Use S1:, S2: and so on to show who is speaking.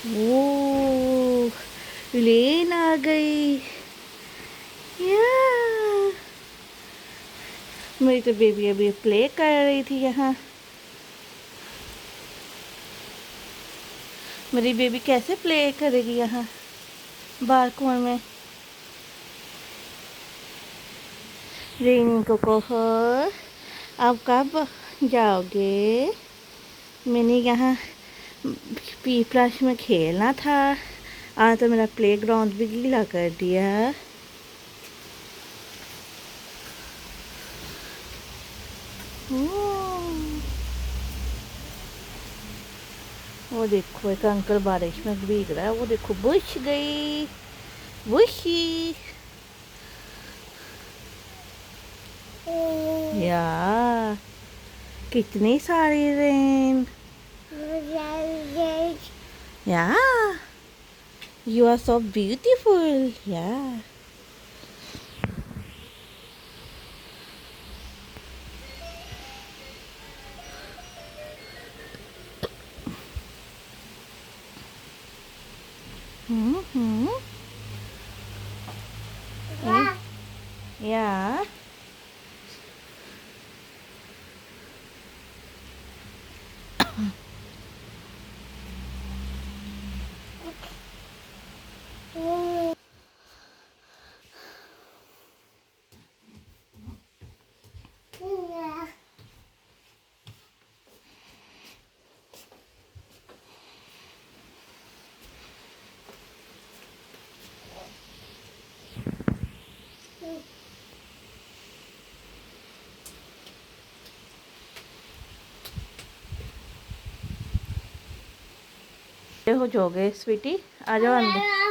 S1: ओ लेन आ गई। या मेरी तो बेबी अभी प्ले कर रही थी यहाँ। मेरी बेबी कैसे प्ले करेगी यहाँ बालकनी में। रिंकू को हो, आप कब जाओगे? मैंने यहाँ पी प्लस में खेलना था, आज तो मेरा प्लेग्राउंड भी गीला कर दिया। वो देखो एक अंकल बारिश में भीग रहा है, वो देखो बुश गई बुशी। या कितनी सारी रेन। या यू आर सो ब्यूटीफुल। या हम्म या हो जाओगे स्वीटी, आ जाओ अंदर।